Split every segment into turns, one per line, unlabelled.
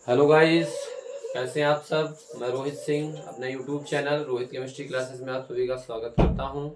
Hello guys, कैसे हैं आप सब। मैं रोहित सिंह अपने YouTube channel Rohit chemistry classes में आप सभी का स्वागत करता हूं।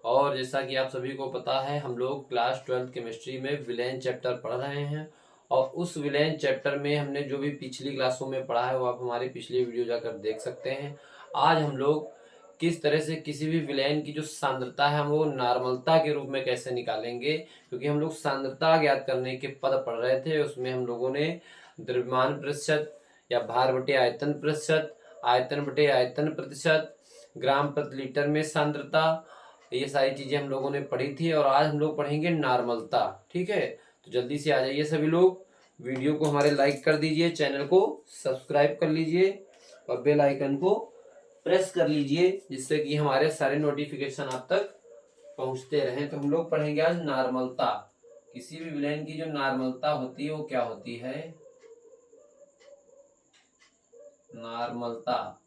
और जैसा कि आप सभी को पता है, हम लोग क्लास 12 केमिस्ट्री में विलेन चैप्टर पढ़ रहे हैं। और उस विलेन चैप्टर में हमने जो भी पिछली क्लासों में पढ़ा है वो आप हमारी पिछली वीडियो जाकर देख सकते हैं। आज हम लोग किस तरह से किसी भी विलेन की जो सांद्रता है हम वो नॉर्मलता के रूप में कैसे निकालेंगे, क्योंकि हम लोग सांद्रता ज्ञात करने के पद पढ़ रहे थे। उसमें हम लोगों ने द्रव्यमान प्रतिशत या भार बटे आयतन प्रतिशत, आयतन बटे आयतन प्रतिशत, ग्राम प्रति लीटर में सांद्रता, ये सारी चीजें हम लोगों ने पढ़ी थी। और आज हम लोग पढ़ेंगे नॉर्मलता। ठीक है, तो जल्दी से आ जाइए सभी लोग, वीडियो को हमारे लाइक कर दीजिए, चैनल को सब्सक्राइब कर लीजिए और बेल आइकन को प्रेस कर लीजिए, जिससे कि हमारे सारे नोटिफिकेशन आप तक पहुंचते रहें। तो हम लोग पढ़ेंगे आज नॉर्मलता। किसी भी विलेन की जो नॉर्मलता होती है वो क्या होती है? नॉर्मलता,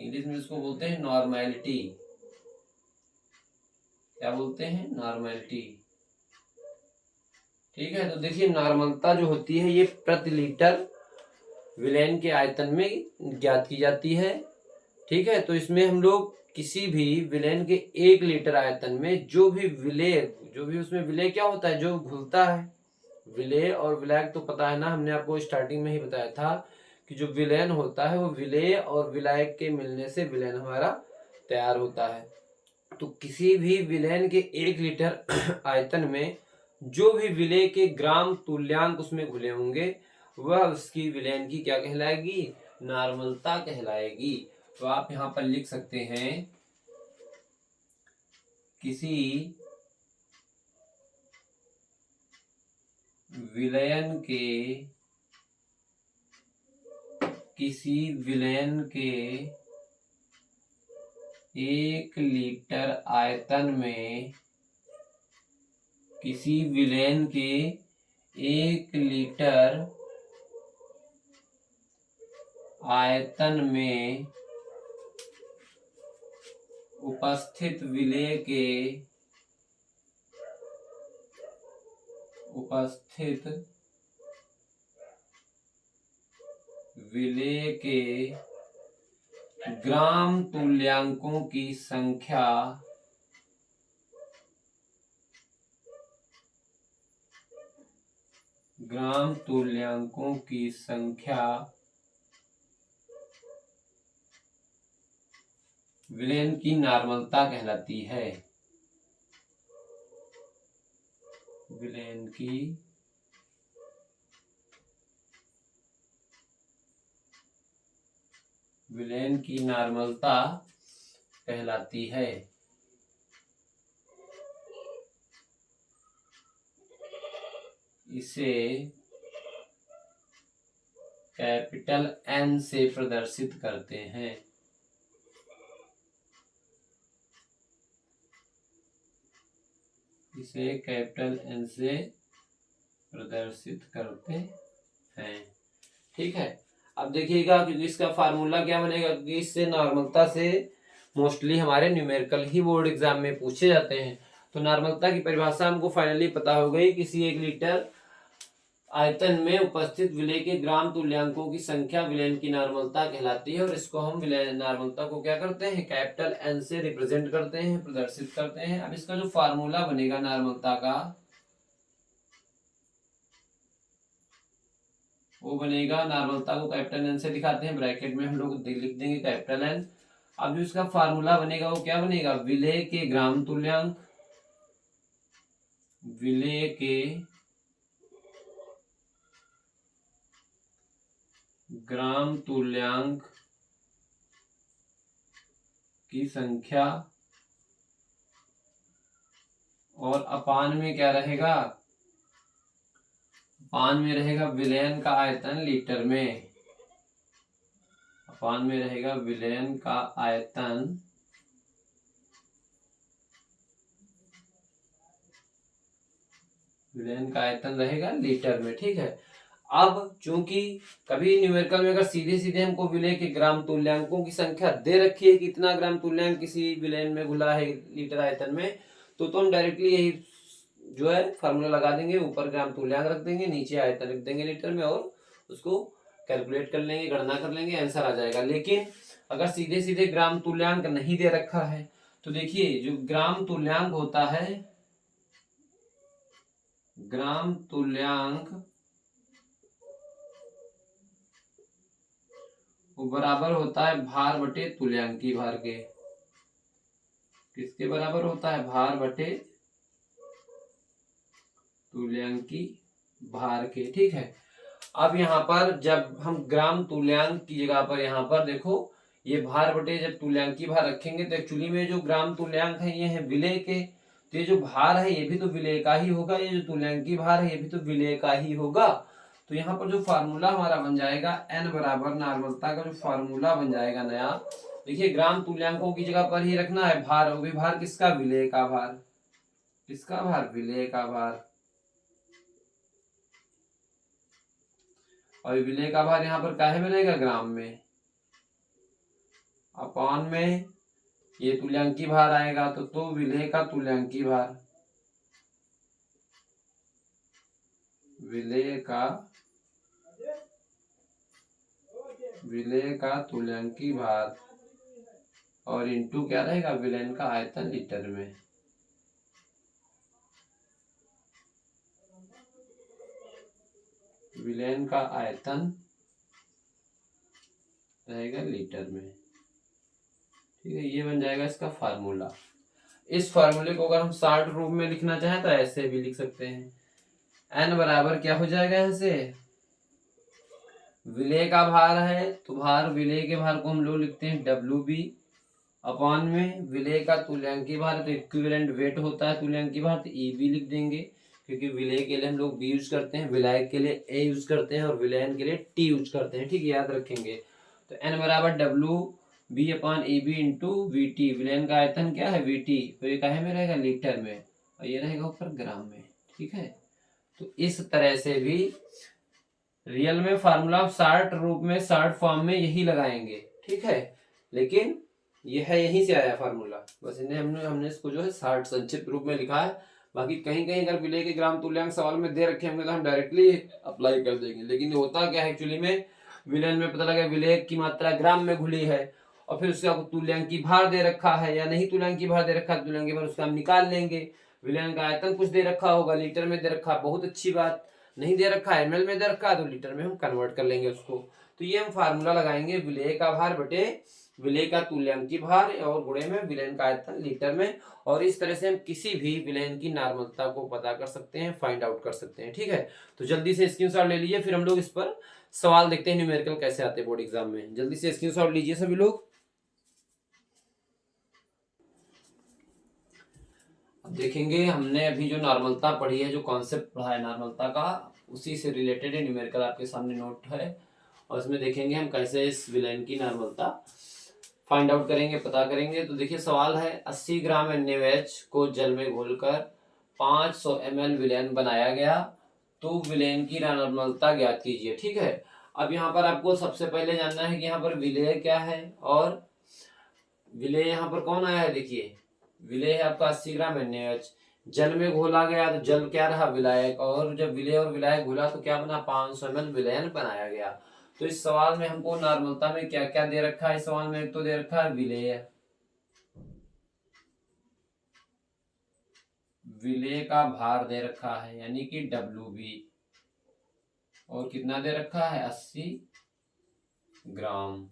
इंग्लिश में इसको बोलते हैं नॉर्मैलिटी। क्या बोलते हैं? नॉर्मैलिटी। ठीक है, तो देखिए नॉर्मलता जो होती है ये प्रति लीटर विलेन के आयतन में ज्ञात की जाती है। ठीक है, तो इसमें हम लोग किसी भी विलेन के 1 लीटर आयतन में जो भी उसमें विलेय क्या होता है, जो घुलता है। विलेय और विलायक तो पता है ना, हमने आपको स्टार्टिंग में ही बताया था कि जो विलेन होता है वो विलेय और विलायक के मिलने से विलेन हमारा तैयार होता है। तो किसी भी विलेन के 1 लीटर आयतन में जो भी विलेय के ग्राम तुल्यांक उसमें घुले होंगे वह उसकी विलेन की क्या कहलाएगी? नॉर्मलता कहलाएगी। तो आप यहां पर लिख सकते हैं, किसी विलयन के 1 लीटर आयतन में, किसी विलेन के 1 लीटर आयतन में उपस्थित विलेय के ग्राम तुल्यांकों की संख्या विलेन की नॉर्मलता कहलाती है। विलेन की नॉर्मलता कहलाती है। इसे कैपिटल N से प्रदर्शित करते हैं। इसे कैपिटल N से प्रदर्शित करते हैं। ठीक है, अब देखिएगा कि इसका फार्मूला क्या बनेगा, कि इससे नॉर्मलता से मोस्टली हमारे न्यूमेरिकल ही बोर्ड एग्जाम में पूछे जाते हैं। तो नॉर्मलता की परिभाषा हमको फाइनली पता हो गई। किसी 1 लीटर आयतन में उपस्थित विलेय के ग्राम तुल्यांकों की संख्या विलेन की नॉर्मलता कहलाती है। और इसको हम विलेन नॉर्मलता को क्या करते हैं? कैपिटल N से रिप्रेजेंट करते हैं, प्रदर्शित करते हैं। अब इसका जो फार्मूला बनेगा नॉर्मलता का, वो बनेगा, नॉर्मलता को कैपिटल N से दिखाते हैं, ब्रैकेट में हम लोग लिख देंगे कैपिटल N। अब जो इसका फार्मूला बनेगा वो क्या बनेगा? विलेय के ग्राम तुल्यांक, विलेय के ग्राम तुल्यांक की संख्या, और अपान में क्या रहेगा? अपान में रहेगा विलेन का आयतन लीटर में। अपान में रहेगा विलेन का आयतन रहेगा लीटर में। ठीक है, अब चूंकि कभी न्यूमेरिकल में अगर सीधे सीधे हमको विलेय के ग्राम तुल्यांकों की संख्या दे रखी है, कितना ग्राम तुल्यांक किसी विलेन में घुला है लीटर आयतन में, तो हम डायरेक्टली यही जो है फार्मूला लगा देंगे, ऊपर ग्राम तुल्यांक रख देंगे, नीचे आयतन रख देंगे लीटर में, और उसको कैलकुलेट कर लेंगे, गणना कर लेंगे, आंसर आ जाएगा। लेकिन अगर सीधे सीधे ग्राम तुल्यांक नहीं दे रखा है तो देखिए जो ग्राम तुल्यांक होता है, ग्राम तुल्यांक वो बराबर होता है भार बटे तुल्यांकी भार के। किसके बराबर होता है? भार बटे तुल्यांकी भार के। ठीक है। अब यहाँ पर जब हम ग्राम तुल्यांक की जगह पर यहाँ पर देखो ये भार बटे जब तुल्यांकी भार रखेंगे तो एक्चुअली में जो ग्राम तुल्यांक है ये है विलेय के, तो ये जो भार है ये भी तो विलेय का ही होगा, ये जो तुल्यांकी भार है ये भी तो विलेय का ही होगा। तो यहाँ पर जो फार्मूला हमारा बन जाएगा n बराबर नॉर्मलता का जो फार्मूला बन जाएगा नया, देखिए ग्राम तुल्यांकों की जगह पर ही रखना है भार, वो भी भार किसका? विलेय का भार। किसका भार? विलेय का भार। और विलेय का भार यहाँ पर काहे में रहेगा? ग्राम में। अपॉन में ये तुल्यांकी भार आएगा तो विलेय का तुल्यांकी भार, विलेय का तुल्यांकी भार और इंटू क्या रहेगा? विलेन का आयतन लीटर में। विलेन का आयतन रहेगा लीटर में। ठीक है, ये बन जाएगा इसका फार्मूला। इस फार्मूले को अगर हम शॉर्ट रूप में लिखना चाहें तो ऐसे भी लिख सकते हैं। n बराबर क्या हो जाएगा? यहाँ से विलेय का भार है तो भार, विलेय के भार को हम लोग लिखते हैं WB अपॉन में विलेय का तुल्यांकी भार तो इक्विवेलेंट वेट होता है तुल्यांकी भार तो EB लिख देंगे, क्योंकि विलेय के लिए हम लोग B यूज करते हैं, विलायक के लिए A यूज करते हैं और विलयन के लिए T यूज करते हैं। ठीक है, याद रखेंगे। तो n बराबर WB upon EB into VT, विलयन का आयतन क्या है? VT, तो ये काहे में रहेगा? लीटर में, और ये रहेगा ऊपर ग्राम में। ठीक है, तो इस तरह से भी रियल में फार्मूला शॉर्ट रूप में, शॉर्ट फॉर्म में यही लगाएंगे। ठीक है, लेकिन ये है यहीं से आया फार्मूला, बस इन्हें हमने इसको जो है शॉर्ट संक्षिप्त रूप में लिखा है। बाकी कहीं कहीं अगर विलेय के ग्राम तुल्यांक सवाल में दे रखे होंगे तो हम डायरेक्टली अप्लाई कर देंगे। लेकिन होता क्या है एक्चुअली में, विलेन में पता लगा विलेय की मात्रा ग्राम में घुली है और फिर उसका तुल्यांकी भार दे रखा है या नहीं तुल्यांकी भार दे रखा है, तुल्यांकी भार उसका हम निकाल लेंगे। विलेन का आयतन कुछ दे रखा होगा, लीटर में दे रखा, बहुत अच्छी बात। नहीं दे रखा है, ml में दे रखा है तो लीटर में हम कन्वर्ट कर लेंगे उसको। तो ये हम फार्मूला लगाएंगे विलेय का भार बटे विलेय का तुल्यांकी भार और गुणे में विलेन का आयतन लीटर में, और इस तरह से हम किसी भी विलेन की नॉर्मलता को पता कर सकते हैं, फाइंड आउट कर सकते हैं। ठीक है, तो जल्दी से स्क्रीनशॉट ले लीजिए, फिर हम लोग इस पर सवाल देखते हैं न्यूमेरिकल कैसे आते हैं बोर्ड एग्जाम में। जल्दी से स्क्रीनशॉट लीजिए सभी लोग। अब देखेंगे हमने अभी जो नॉर्मलता पढ़ी है, जो कॉन्सेप्ट पढ़ा है नॉर्मलता का, उसी से रिलेटेड है न्यूमेरिकल आपके सामने नोट है, और इसमें देखेंगे हम कैसे इस विलेन की नॉर्मलता फाइंड आउट करेंगे, पता करेंगे। तो देखिए सवाल है 80 ग्राम NaOH को जल में घोलकर 500 ml विलेन बनाया गया, तो विलेन की नॉर्मलता ज्ञात कीजिए। ठीक है, अब यहाँ पर आपको सबसे पहले जानना है कि यहाँ पर विलेय क्या है, और विलेय यहाँ पर कौन आया है? देखिए विलेय है आपका 80 ग्राम NaOH, जल में घोला गया तो जल क्या रहा? विलायक, और जब विलेय और विलायक घोला तो क्या बना? 500 ml विलेयन बनाया गया। तो इस सवाल में हमको नॉर्मलता में क्या क्या दे रखा है? इस सवाल में एक तो दे रखा है विलेय, विलेय का भार दे रखा है यानी कि WB, और कितना दे रखा है? 80 ग्राम।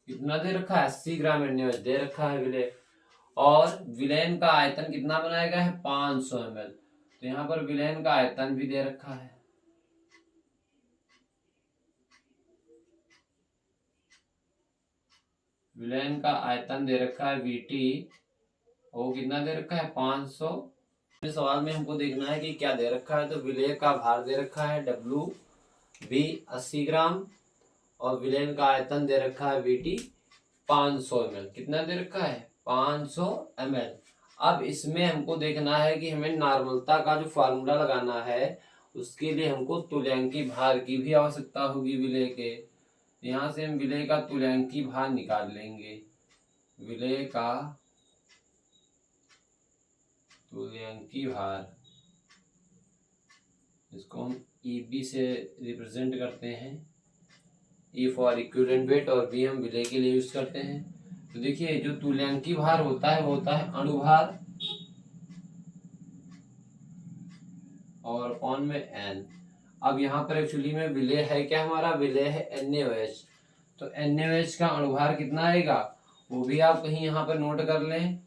कितना दे रखा है? 80 ग्राम NaOH दे रखा है विलेय, और विलेन का आयतन कितना बनाया गया है? 500 ml, तो यहाँ पर विलेन का आयतन भी दे रखा है। विलेन का आयतन दे रखा है VT, और कितना दे रखा है? 500। इस सवाल में हमको देखना है कि क्या दे रखा है, तो विलेय का भार दे रखा है WB 80 ग्राम, और विलेन का आयतन दे रखा है VT 500 ml। कितना दे रखा है? 500 ml। अब इसमें हमको देखना है कि हमें नॉर्मलता का जो फार्मूला लगाना है उसके लिए हमको तुल्यांकी भार की भी आवश्यकता होगी विलेय के। यहाँ से हम विलेय का तुल्यांकी भार निकाल लेंगे, विलेय का तुल्यांकी भार, इसको हम EB से रिप्रेजेंट करते हैं, E फॉर इक्विवेलेंट वेट और B हम विलय के लिए यूज करते हैं। तो देखिए जो तुल्यांकी भार होता है वो होता है अणुभार और कौन में N। अब यहाँ पर एक्चुअली में विलय है क्या, हमारा विलय है NaOH। तो NaOH का अणुभार कितना आएगा वो भी आप कहीं यहाँ पर नोट कर लें।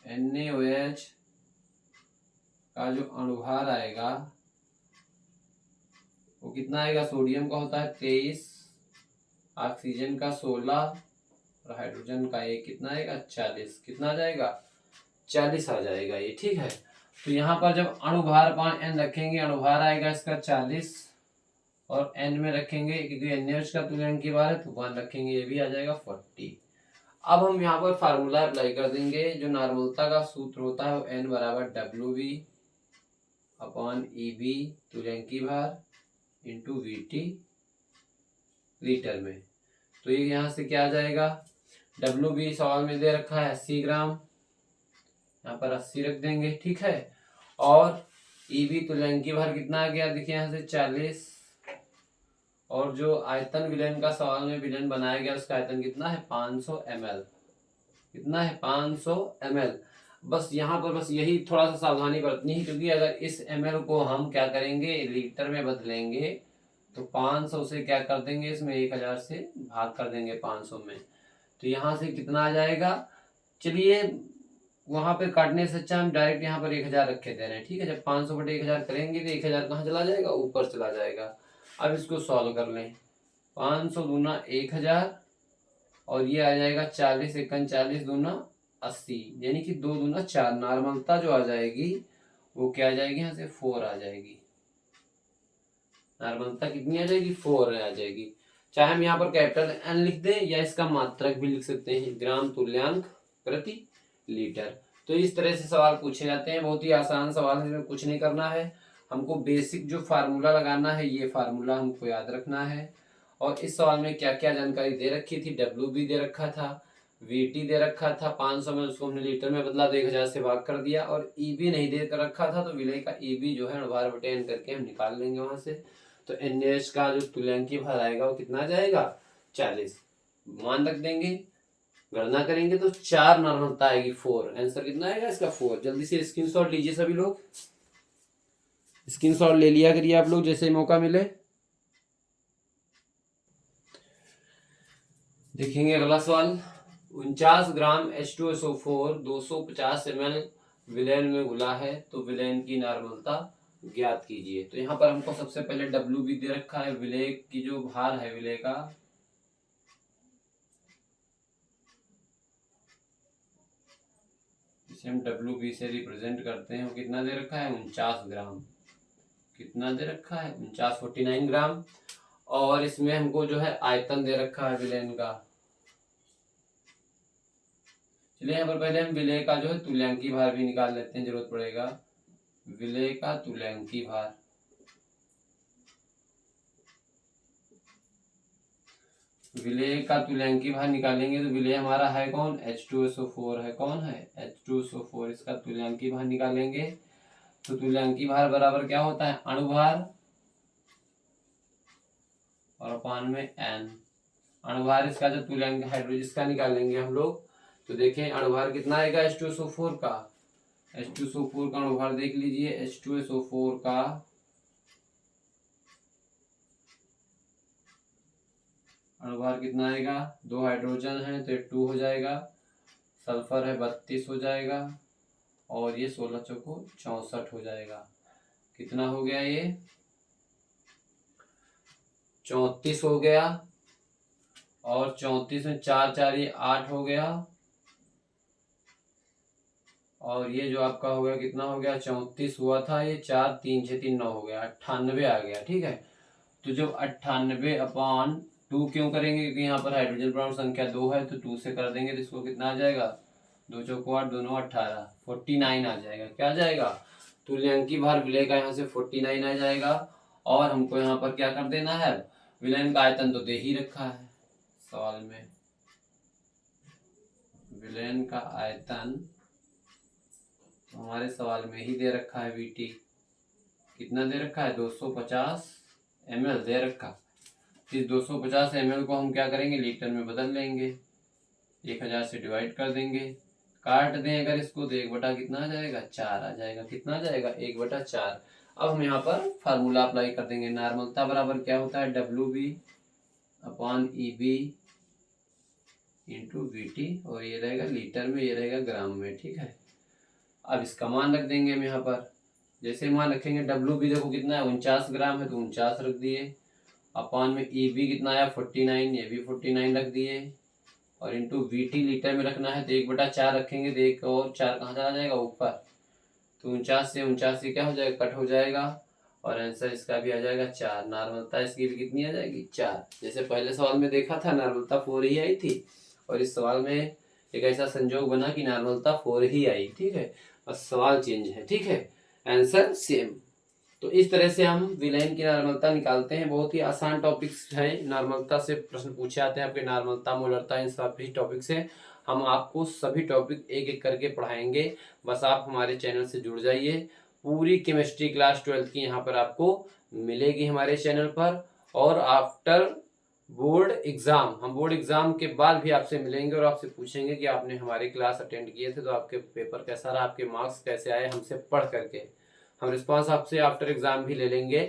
NaOH का जो अणुभार आएगा वो कितना आएगा, सोडियम का होता है 23, ऑक्सीजन का 16 और हाइड्रोजन का 1, कितना आएगा 40। कितना आ जाएगा 40 आ जाएगा ये, ठीक है। तो यहाँ पर जब अणुभार पान N रखेंगे अणुभार आएगा इसका 40 और N में रखेंगे क्योंकि NaOH का तुल्यांकी भार है तो 1 रखेंगे, ये भी आ जाएगा 40। अब हम यहाँ पर फार्मूला अप्लाई कर देंगे। जो नॉर्मलता का सूत्र होता है वो N बराबर WB अपॉन EB तुल्यांकी भार इंटू VT लीटर में। तो ये यहाँ से क्या आ जाएगा, WB सवाल में दे रखा है 80 ग्राम, यहाँ पर 80 रख देंगे, ठीक है। और EB तुल्यांकी भार कितना आ गया, देखिए यहाँ से 40। और जो आयतन विलयन का सवाल में विलयन बनाया गया उसका आयतन कितना है 500 ml। कितना है 500 ml। बस यहाँ पर बस यही थोड़ा सा सावधानी बरतनी है क्योंकि अगर इस ml को हम क्या करेंगे लीटर में बदलेंगे तो 500 से क्या कर देंगे इसमें 1000 से भाग कर देंगे 500 में, तो यहाँ से कितना आ जाएगा। चलिए वहां पे काटने से अच्छा हम डायरेक्ट यहाँ पर 1000 रखे दे रहे हैं, ठीक है। जब 500 बटे 1000 करेंगे तो 1000 कहाँ चला जाएगा, ऊपर चला जाएगा। अब इसको सॉल्व कर लें, 500 दूना 1000 और ये आ जाएगा 40 एकन 40 दूना 80, यानी कि 2 दूना 4। नॉर्मलता जो आ जाएगी वो क्या आ जाएगी, यहाँ से 4 आ जाएगी। नॉर्मलता कितनी आ जाएगी 4 आ जाएगी। चाहे हम यहाँ पर कैपिटल N लिख दें या इसका मात्रक भी लिख सकते हैं, ग्राम तुल्यांक प्रति लीटर। तो इस तरह से सवाल पूछे जाते हैं, बहुत ही आसान सवाल है, इसमें कुछ नहीं करना है। हमको बेसिक जो फार्मूला लगाना है ये फार्मूला हमको याद रखना है। और इस सवाल में क्या क्या जानकारी दे रखी थी, WB दे रखा था, VT दे रखा था 500 में, उसको हमने लीटर में बदला तो 1000 से भाग कर दिया। और EB नहीं दे कर रखा था तो विलय का EB जो है अणुभार बटे N करके हम निकाल लेंगे वहां से। तो NaOH का जो तुल्यांकी भार आएगा वो कितना आ जाएगा 40, मान रख देंगे, गणना करेंगे तो 4 नॉर्मलता आएगी 4। आंसर कितना आएगा इसका 4। जल्दी से स्क्रीनशॉट लीजिए सभी लोग, स्क्रीनशॉट ले लिया करिए आप लोग जैसे मौका मिले। देखेंगे अगला सवाल, 49 ग्राम H2SO4 250 ml विलयन में घुला है तो विलयन की नॉर्मलता ज्ञात कीजिए। तो यहाँ पर हमको सबसे पहले WB दे रखा है, विलय की जो भार है विलय का इसे हम WB से रिप्रेजेंट करते हैं, वो कितना दे रखा है 49 ग्राम। कितना दे रखा है 49 ग्राम। और इसमें हमको जो है आयतन दे रखा है विलयन का। चलिए यहाँ पर पहले हम विलय का जो है तुल्यांकी भार भी निकाल लेते हैं, जरूरत पड़ेगा। विलय का तुल्यांकी भार, विलय का तुल्यांकी भार निकालेंगे तो विलय हमारा है कौन H2SO4 है, कौन है H2SO4। इसका तुल्यांकी भार निकालेंगे तो तुल्यांकी भार बराबर क्या होता है अणुभार और अपान में N। अणुभार इसका जो तुल्यांक हाइड्रोजन इसका निकालेंगे हम लोग तो देखें अणुभार कितना आएगा H2SO4 का। H2SO4 का अणुभार देख लीजिए, H2SO4 का अणुभार कितना आएगा, 2 हाइड्रोजन है तो 2 हो जाएगा, सल्फर है 32 हो जाएगा और ये 16 चौको 64 हो जाएगा। कितना हो गया ये 34 हो गया और 34 में 4 4 ये 8 हो गया और ये जो आपका हो गया कितना हो गया 34 हुआ था, ये 4 3 6 3 9 हो गया 98 आ गया, ठीक है। तो जब 98 अपान 2 क्यों करेंगे क्योंकि यहाँ पर हाइड्रोजन परमाणु संख्या 2 है तो 2 से कर देंगे तो इसको कितना आ जाएगा 2 चौको 8 दोनों 18 49 आ जाएगा। क्या आ जाएगा तुल्यांकी भार विलय का यहाँ से 49 आ जाएगा। और हमको यहाँ पर क्या कर देना है, विलयन का आयतन तो दे ही रखा है सवाल में, विलयन का आयतन हमारे सवाल में ही दे रखा है VT। कितना दे रखा है 250 ml दे रखा। इस 250 ml को हम क्या करेंगे, लीटर में बदल लेंगे, 1000 से डिवाइड कर देंगे, काट दें अगर इसको तो 1/, कितना आ जाएगा 4 आ जाएगा। कितना आ जाएगा 1/4। अब हम यहाँ पर फार्मूला अप्लाई कर देंगे। नॉर्मलता बराबर क्या होता है, WB/EB इंटू VT, और ये रहेगा लीटर में, ये रहेगा ग्राम में। ठीक है, अब इसका मान रख देंगे हम यहाँ पर। जैसे मान रखेंगे WB देखो कितना है 49 ग्राम है, तो 49 रख दिए। अपान में EB कितना आया 49, ये भी 49 रख दिए, और इंटू VT लीटर में रखना है तो 1/4 रखेंगे तो 1 और 4 कहाँ चला जाएगा ऊपर, तो 49 से 49 क्या हो जाएगा, कट हो जाएगा, और आंसर इसका भी आ जाएगा 4। नॉर्मलता इसकी भी कितनी आ जाएगी 4। जैसे पहले सवाल में देखा था नॉर्मलता 4 ही आई थी, और इस सवाल में एक ऐसा संजोग बना कि नॉर्मलता 4 ही आई। ठीक है, बस सवाल चेंज है। ठीक है, आंसर सेम। तो इस तरह से हम विलेन की नॉर्मलता निकालते हैं। बहुत ही आसान टॉपिक्स हैं, नॉर्मलता से प्रश्न पूछे आते हैं आपके, नॉर्मलता, मोलरता, इन सभी टॉपिक से हम आपको सभी टॉपिक एक एक करके पढ़ाएंगे। बस आप हमारे चैनल से जुड़ जाइए। पूरी केमिस्ट्री क्लास 12 की यहाँ पर आपको मिलेगी हमारे चैनल पर। और आफ्टर बोर्ड एग्जाम, हम बोर्ड एग्जाम के बाद भी आपसे मिलेंगे और आपसे पूछेंगे कि आपने हमारी क्लास अटेंड किए थे तो आपके पेपर कैसा रहा, आपके मार्क्स कैसे आए हमसे पढ़ करके। हम रिस्पांस आपसे आफ्टर एग्जाम भी ले लेंगे,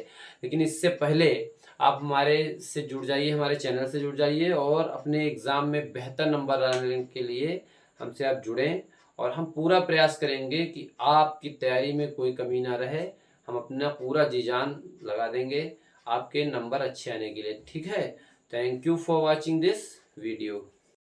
लेकिन इससे पहले आप हमारे से जुड़ जाइए, हमारे चैनल से जुड़ जाइए, और अपने एग्जाम में बेहतर नंबर लाने के लिए हमसे आप जुड़ें। और हम पूरा प्रयास करेंगे कि आपकी तैयारी में कोई कमी ना रहे। हम अपना पूरा जी जान लगा देंगे आपके नंबर अच्छे आने के लिए। ठीक है, thank you for watching this video.